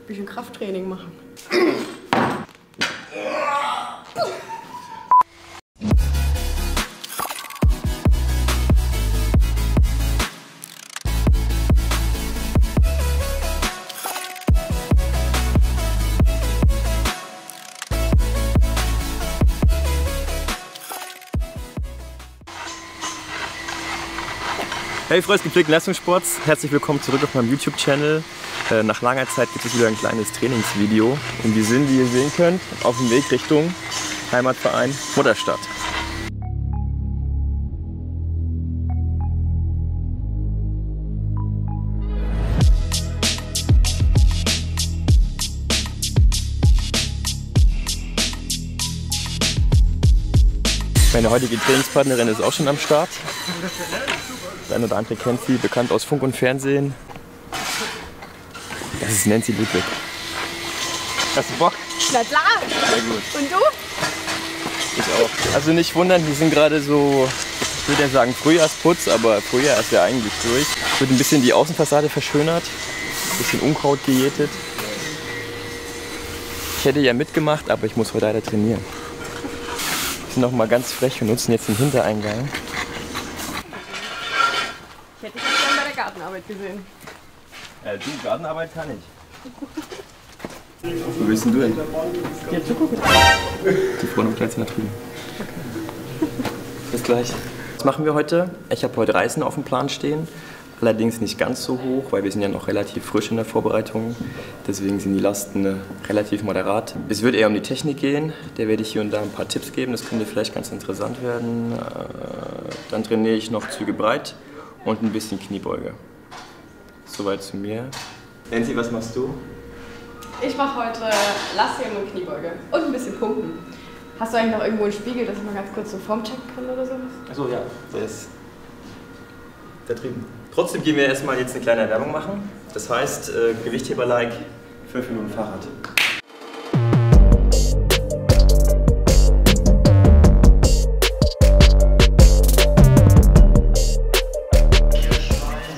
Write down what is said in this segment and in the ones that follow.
bisschen Krafttraining machen. Hey Freunde des gepflegten Leistungssports, herzlich willkommen zurück auf meinem YouTube-Channel. Nach langer Zeit gibt es wieder ein kleines Trainingsvideo. Und wir sind, wie ihr sehen könnt, auf dem Weg Richtung Heimatverein Mutterstadt. Meine heutige Trainingspartnerin ist auch schon am Start. Der eine oder andere kennt sie, bekannt aus Funk und Fernsehen. Das ist Nancy Ludwig. Hast du Bock? Na klar! Sehr gut. Und du? Ich auch. Also nicht wundern, wir sind gerade so, ich würde ja sagen Frühjahrsputz, aber Frühjahr ist ja eigentlich durch. Wird ein bisschen die Außenfassade verschönert, ein bisschen Unkraut gejätet. Ich hätte ja mitgemacht, aber ich muss heute leider trainieren. Wir sind noch mal ganz frech und nutzen jetzt den Hintereingang. Ich hätte dich dann bei der Gartenarbeit gesehen. Du, Gartenarbeit kann ich. Wo bist denn du denn? Dir zugucken. Die Frau noch gleich da drüben. Bis gleich. Was machen wir heute? Ich habe heute Reisen auf dem Plan stehen. Allerdings nicht ganz so hoch, weil wir sind ja noch relativ frisch in der Vorbereitung. Deswegen sind die Lasten relativ moderat. Es wird eher um die Technik gehen. Der werde ich hier und da ein paar Tipps geben. Das könnte vielleicht ganz interessant werden. Dann trainiere ich noch Züge breit und ein bisschen Kniebeuge. Soweit zu mir. Nancy, was machst du? Ich mache heute Lastheben und Kniebeuge. Und ein bisschen Pumpen. Hast du eigentlich noch irgendwo einen Spiegel, dass ich mal ganz kurz so Form checken kann oder sowas? Achso, ja. Der ist da drüben. Trotzdem gehen wir erstmal jetzt eine kleine Erwärmung machen. Das heißt, Gewichtheber-like, 5 Minuten Fahrrad.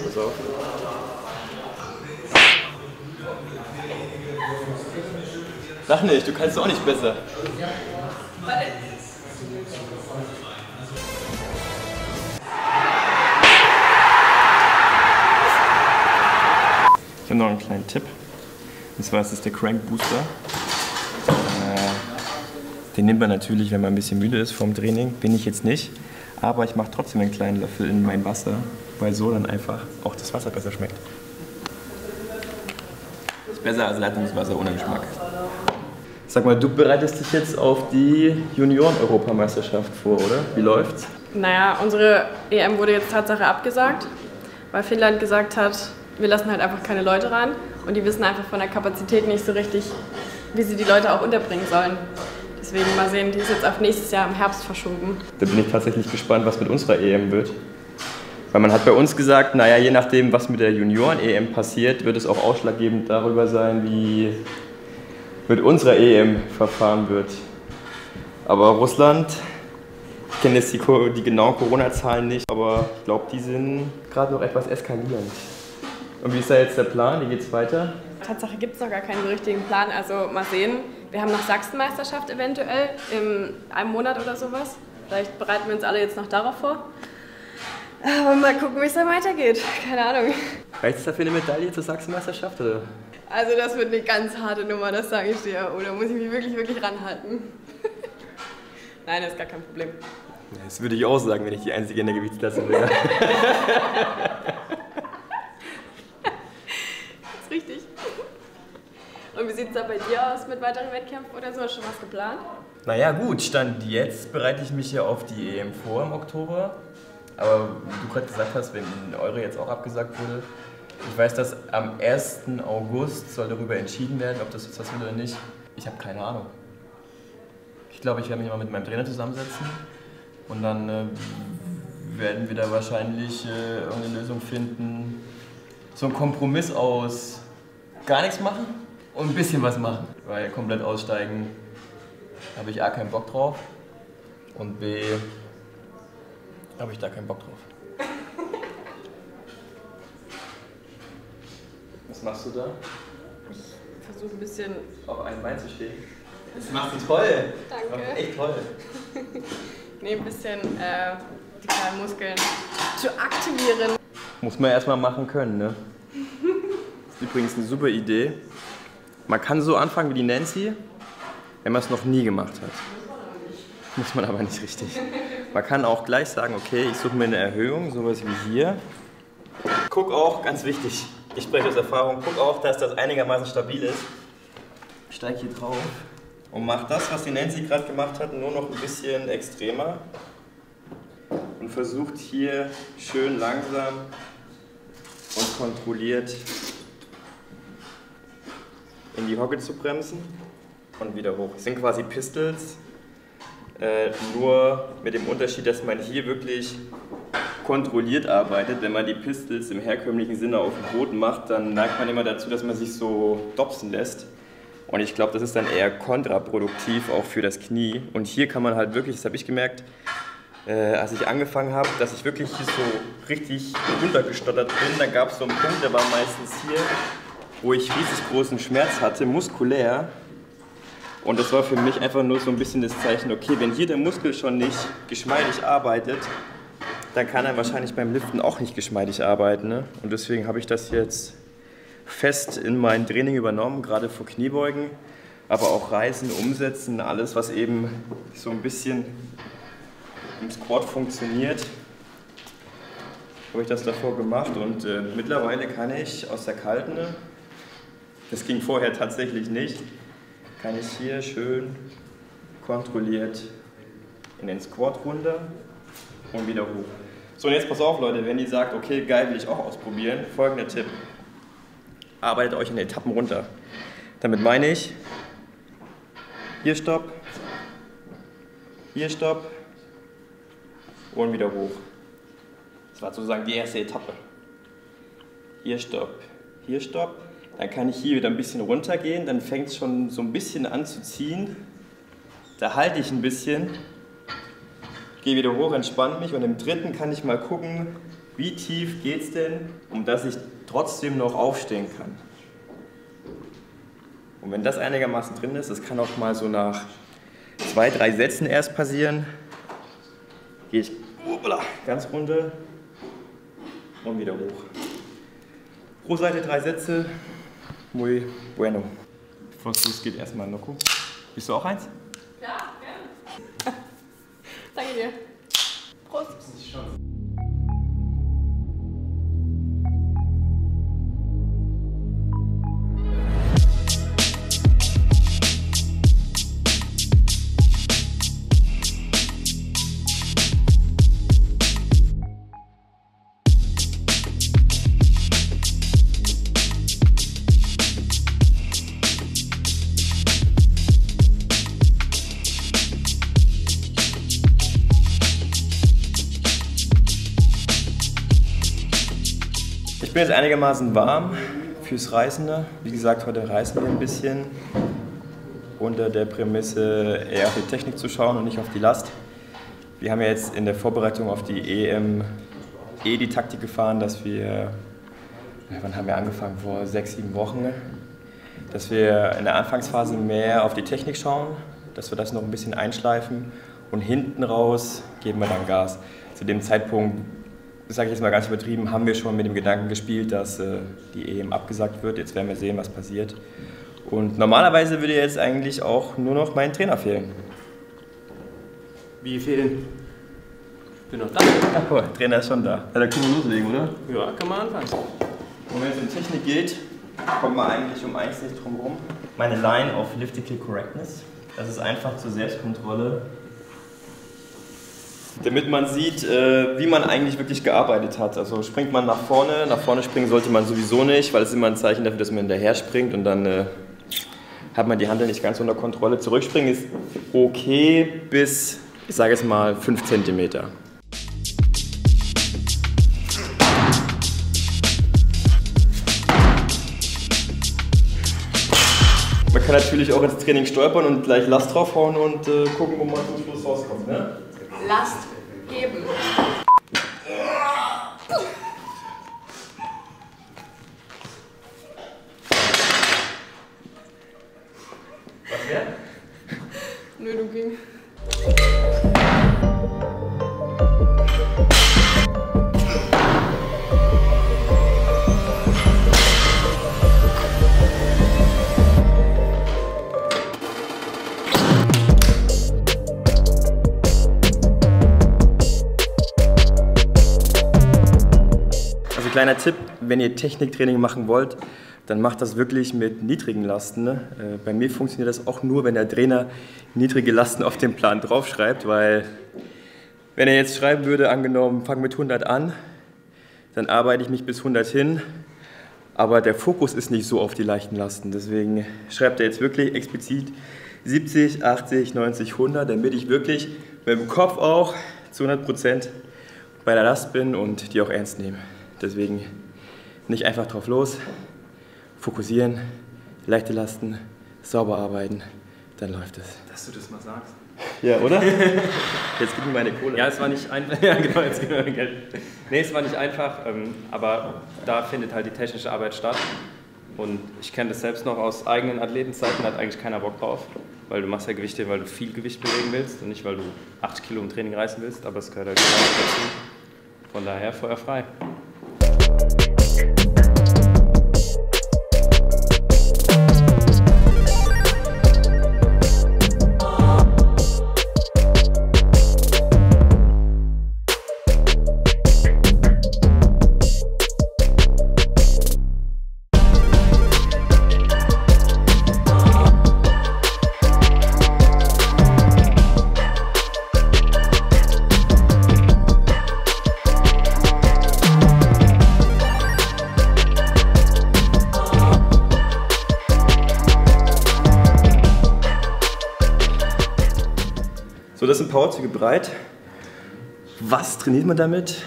Pass auf. Sag nicht, du kannst auch nicht besser. Ich habe noch einen kleinen Tipp. Und zwar ist es der Crank Booster. Den nimmt man natürlich, wenn man ein bisschen müde ist vom Training. Bin ich jetzt nicht. Aber ich mache trotzdem einen kleinen Löffel in mein Wasser, weil so dann einfach auch das Wasser besser schmeckt. Ist besser als Leitungswasser ohne Geschmack. Sag mal, du bereitest dich jetzt auf die Junioren-Europameisterschaft vor, oder? Wie läuft's? Naja, unsere EM wurde jetzt Tatsache abgesagt, weil Finnland gesagt hat, wir lassen halt einfach keine Leute ran und die wissen einfach von der Kapazität nicht so richtig, wie sie die Leute auch unterbringen sollen. Deswegen mal sehen, die ist jetzt auf nächstes Jahr im Herbst verschoben. Da bin ich tatsächlich gespannt, was mit unserer EM wird. Weil man hat bei uns gesagt, naja, je nachdem, was mit der Junioren-EM passiert, wird es auch ausschlaggebend darüber sein, wie mit unserer EM verfahren wird. Aber Russland, ich kenne jetzt die genauen Corona-Zahlen nicht, aber ich glaube, die sind gerade noch etwas eskalierend. Und wie ist da jetzt der Plan? Wie geht's weiter? Tatsache gibt es noch gar keinen so richtigen Plan, also mal sehen. Wir haben noch Sachsenmeisterschaft eventuell in einem Monat oder sowas. Vielleicht bereiten wir uns alle jetzt noch darauf vor. Aber mal gucken, wie es dann weitergeht. Keine Ahnung. Reicht es dafür eine Medaille zur Sachsenmeisterschaft? Oder? Also das wird eine ganz harte Nummer, das sage ich dir. Oder muss ich mich wirklich ranhalten? Nein, das ist gar kein Problem. Das würde ich auch sagen, wenn ich die Einzige in der Gewichtsklasse wäre. Das ist richtig. Und wie sieht es da bei dir aus mit weiteren Wettkämpfen oder so? Hast du schon was geplant? Naja gut, Stand jetzt bereite ich mich ja auf die EM vor im Oktober. Aber wie du gerade gesagt hast, wenn Euro jetzt auch abgesagt wurde, ich weiß, dass am 1. August soll darüber entschieden werden, ob das jetzt was wird oder nicht. Ich habe keine Ahnung. Ich glaube, ich werde mich mal mit meinem Trainer zusammensetzen und dann werden wir da wahrscheinlich irgendeine Lösung finden. So ein Kompromiss aus gar nichts machen und ein bisschen was machen. Weil komplett aussteigen habe ich A, keinen Bock drauf und B, habe ich da keinen Bock drauf. Was machst du da? Ich versuche ein bisschen... auf einem Bein zu stehen. Das machst du toll. Danke. Das machst du echt toll. Nee, ein bisschen die kleinen Muskeln zu aktivieren. Muss man erstmal machen können, ne? Das ist übrigens eine super Idee. Man kann so anfangen wie die Nancy, wenn man es noch nie gemacht hat. Muss man aber nicht richtig. Man kann auch gleich sagen, okay, ich suche mir eine Erhöhung, sowas wie hier. Guck auch, ganz wichtig, ich spreche aus Erfahrung, guck auch, dass das einigermaßen stabil ist. Steig hier drauf und mach das, was die Nancy gerade gemacht hat, nur noch ein bisschen extremer. Und versucht hier schön langsam und kontrolliert in die Hocke zu bremsen und wieder hoch. Das sind quasi Pistols, nur mit dem Unterschied, dass man hier wirklich kontrolliert arbeitet. Wenn man die Pistols im herkömmlichen Sinne auf dem Boden macht, dann neigt man immer dazu, dass man sich so dopsen lässt. Und ich glaube, das ist dann eher kontraproduktiv, auch für das Knie. Und hier kann man halt wirklich, das habe ich gemerkt, als ich angefangen habe, dass ich wirklich hier so richtig runtergestottert bin. Da gab es so einen Punkt, der war meistens hier, wo ich riesig großen Schmerz hatte, muskulär. Und das war für mich einfach nur so ein bisschen das Zeichen, okay, wenn hier der Muskel schon nicht geschmeidig arbeitet, dann kann er wahrscheinlich beim Liften auch nicht geschmeidig arbeiten. Ne? Und deswegen habe ich das jetzt fest in mein Training übernommen, gerade für Kniebeugen, aber auch Reißen, Umsetzen, alles, was eben so ein bisschen im Squat funktioniert, habe ich das davor gemacht und mittlerweile kann ich aus der kalten, das ging vorher tatsächlich nicht, kann ich hier schön kontrolliert in den Squat runter und wieder hoch. So, und jetzt pass auf, Leute, wenn ihr sagt, okay, geil, will ich auch ausprobieren, folgender Tipp. Arbeitet euch in Etappen runter. Damit meine ich, hier Stopp, hier Stopp und wieder hoch. Das war sozusagen die erste Etappe. Hier Stopp, hier Stopp. Dann kann ich hier wieder ein bisschen runtergehen, dann fängt es schon so ein bisschen an zu ziehen. Da halte ich ein bisschen, gehe wieder hoch, entspanne mich und im dritten kann ich mal gucken, wie tief geht es denn, um dass ich trotzdem noch aufstehen kann. Und wenn das einigermaßen drin ist, das kann auch mal so nach 2, 3 Sätzen erst passieren, gehe ich ganz runter und wieder hoch. Pro Seite 3 Sätze, muy bueno. Bevor es losgeht, erstmal Noko. Bist du auch eins? Ja, gerne. Danke dir. Prost. Ich bin jetzt einigermaßen warm fürs Reißende. Wie gesagt, heute reißen wir ein bisschen unter der Prämisse, eher auf die Technik zu schauen und nicht auf die Last. Wir haben ja jetzt in der Vorbereitung auf die EM die Taktik gefahren, dass wir, wann haben wir angefangen? Vor 6, 7 Wochen, dass wir in der Anfangsphase mehr auf die Technik schauen, dass wir das noch ein bisschen einschleifen und hinten raus geben wir dann Gas. Zu dem Zeitpunkt, sage ich jetzt mal ganz übertrieben, haben wir schon mit dem Gedanken gespielt, dass die EM abgesagt wird. Jetzt werden wir sehen, was passiert. Und normalerweise würde jetzt eigentlich auch nur noch mein Trainer fehlen. Wie fehlen? Bin noch da. Ach, cool. Trainer ist schon da. Ja, dann können wir loslegen, oder? Ja, kann man anfangen. Und wenn es um Technik geht, kommt man eigentlich um eins nicht drum rum. Meine Line of Elliptical Correctness. Das ist einfach zur Selbstkontrolle, damit man sieht, wie man eigentlich wirklich gearbeitet hat. Also springt man nach vorne springen sollte man sowieso nicht, weil es immer ein Zeichen dafür, dass man hinterher springt und dann hat man die Handel nicht ganz unter Kontrolle. Zurückspringen ist okay bis, ich sage jetzt mal, 5 cm. Man kann natürlich auch ins Training stolpern und gleich Last draufhauen und gucken, wo man zum Schluss rauskommt. Ne? Last geben. Blödung ging. Also kleiner Tipp, wenn ihr Techniktraining machen wollt, dann macht das wirklich mit niedrigen Lasten. Ne? Bei mir funktioniert das auch nur, wenn der Trainer niedrige Lasten auf dem Plan draufschreibt, weil wenn er jetzt schreiben würde, angenommen, fang mit 100 an, dann arbeite ich mich bis 100 hin, aber der Fokus ist nicht so auf die leichten Lasten. Deswegen schreibt er jetzt wirklich explizit 70, 80, 90, 100, damit ich wirklich mit dem Kopf auch zu 100% bei der Last bin und die auch ernst nehme. Deswegen nicht einfach drauf los, fokussieren, leichte Lasten, sauber arbeiten, dann läuft es. Dass du das mal sagst. Ja, oder? Jetzt gib mir meine Kohle. Ja, es war nicht einfach. Ja, genau, jetzt gib mir mein Geld. Nee, es war nicht einfach, aber da findet halt die technische Arbeit statt. Und ich kenne das selbst noch aus eigenen Athletenzeiten, da hat eigentlich keiner Bock drauf. Weil du machst ja Gewichte, weil du viel Gewicht bewegen willst und nicht, weil du 80 Kilo im Training reißen willst, aber es gehört halt genau dazu. Von daher feuerfrei. So, das sind Powerzüge breit. Was trainiert man damit?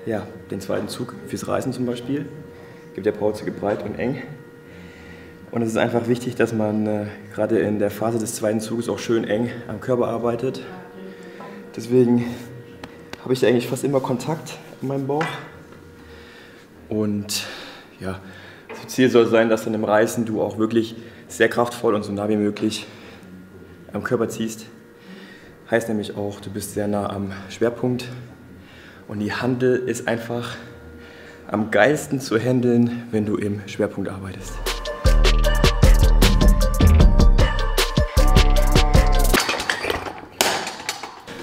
Ja, den zweiten Zug fürs Reißen zum Beispiel. Gibt ja Powerzüge breit und eng. Und es ist einfach wichtig, dass man gerade in der Phase des zweiten Zuges auch schön eng am Körper arbeitet. Deswegen habe ich eigentlich fast immer Kontakt in meinem Bauch. Und ja, das Ziel soll sein, dass dann im Reißen du auch wirklich sehr kraftvoll und so nah wie möglich am Körper ziehst. Heißt nämlich auch, du bist sehr nah am Schwerpunkt und die Handel ist einfach am geilsten zu handeln, wenn du im Schwerpunkt arbeitest.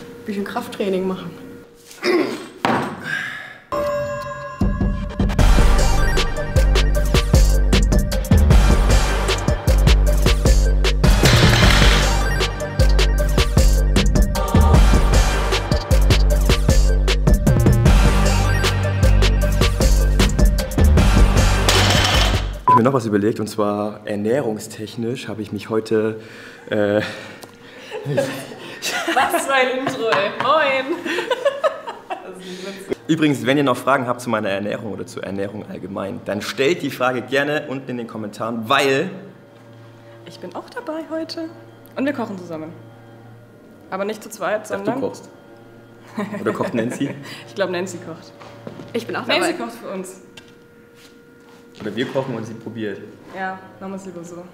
Ein bisschen Krafttraining machen. Ich habe mir noch was überlegt, und zwar ernährungstechnisch habe ich mich heute... Was für ein Intro, ey. Moin! Übrigens, wenn ihr noch Fragen habt zu meiner Ernährung oder zur Ernährung allgemein, dann stellt die Frage gerne unten in den Kommentaren, weil... Ich bin auch dabei heute. Und wir kochen zusammen. Aber nicht zu zweit, Ach, sondern... du kochst. Oder kocht Nancy? Ich glaube, Nancy kocht. Ich bin auch dabei. Nancy kocht für uns. Oder wir kochen und sie probiert. Ja, machen wir es lieber so.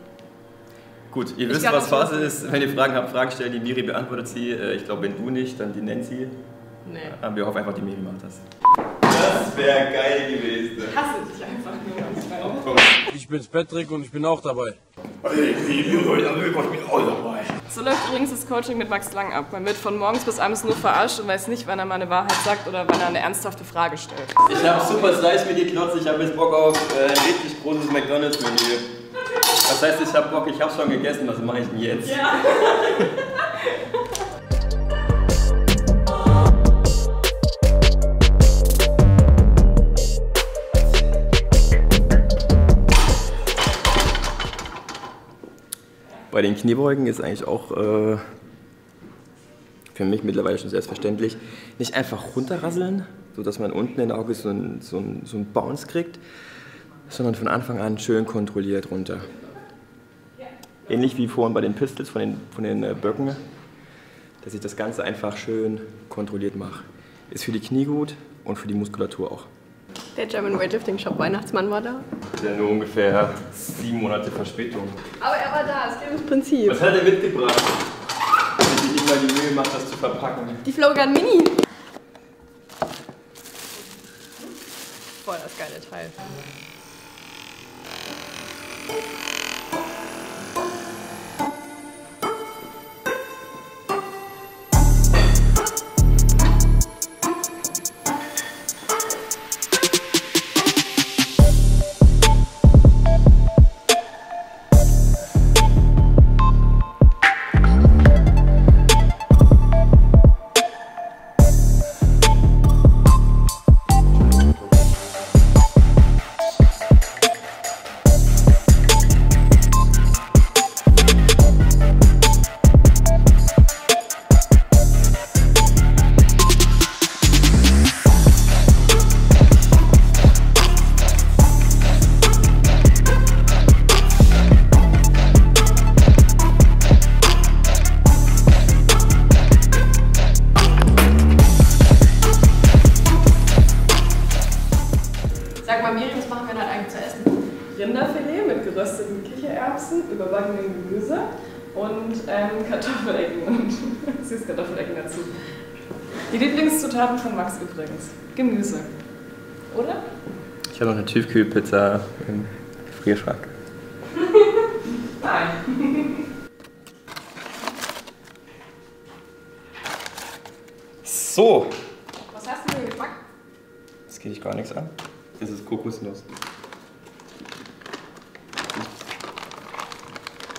Gut, ihr Ich wisst, glaub, was das Phase ist. Wenn ihr Fragen habt, Fragen stellen. Die Miri beantwortet sie. Ich glaube, wenn du nicht, dann die Nancy. Nee. Aber wir hoffen einfach, die Miri macht das. Das wäre geil gewesen. Ich hasse dich einfach nur. Ich bin's Patrick und ich bin auch dabei. So läuft übrigens das Coaching mit Max Lang ab. Man wird von morgens bis abends nur verarscht und weiß nicht, wann er mal eine Wahrheit sagt oder wann er eine ernsthafte Frage stellt. Ich habe super Slice mit geklotzt. Ich habe jetzt Bock auf ein richtig großes McDonalds-Menü. Das heißt, ich habe Bock, ich habe schon gegessen. Was mache ich denn jetzt? Ja. Bei den Kniebeugen ist eigentlich auch für mich mittlerweile schon selbstverständlich, nicht einfach runterrasseln, sodass man unten in der Auge so einen Bounce kriegt, sondern von Anfang an schön kontrolliert runter. Ähnlich wie vorhin bei den Pistols von den Böcken, dass ich das Ganze einfach schön kontrolliert mache. Ist für die Knie gut und für die Muskulatur auch. Der German Weightlifting Shop Weihnachtsmann war da. Ja, nur ungefähr 7 Monate Verspätung. Aber er war da, es geht ums Prinzip. Was hat er mitgebracht? mal die Mühe macht, das zu verpacken. Die Flowgun Mini. Voll das geile Teil. Sag mal, Miriam, was machen wir denn eigentlich zu essen? Rinderfilet mit gerösteten Kichererbsen, überbackenem Gemüse und Kartoffelecken und Süßkartoffelecken dazu. Die Lieblingszutaten von Max übrigens. Gemüse. Oder? Ich habe noch eine Tiefkühlpizza im Gefrierschrank. Nein. So, Was hast du für einen Geschmack? das geht dich gar nichts an. Das ist Kokosnuss.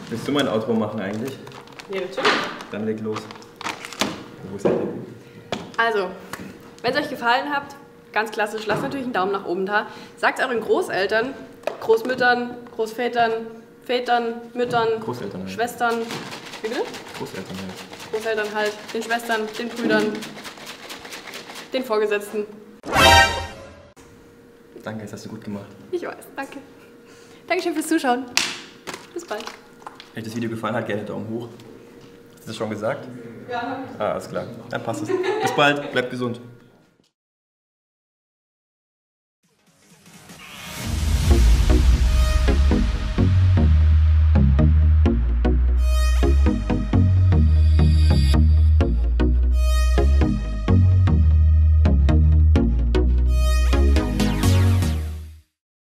Willst du mein Outro machen eigentlich? Ja, natürlich. Dann leg los. Wo ist der denn? Also, wenn es euch gefallen hat, ganz klassisch, lasst natürlich einen Daumen nach oben da. Sagt es euren Großeltern, Großmüttern, Großvätern, Vätern, Müttern, Großeltern halt. Schwestern. Wie bitte? Großeltern halt. Großeltern halt, den Schwestern, den Brüdern, den Vorgesetzten. Danke, das hast du gut gemacht. Ich weiß, danke. Dankeschön fürs Zuschauen. Bis bald. Wenn euch das Video gefallen hat, gerne Daumen hoch. Hast du das schon gesagt? Ja. Ah, alles klar. Dann passt es. Bis bald, bleibt gesund.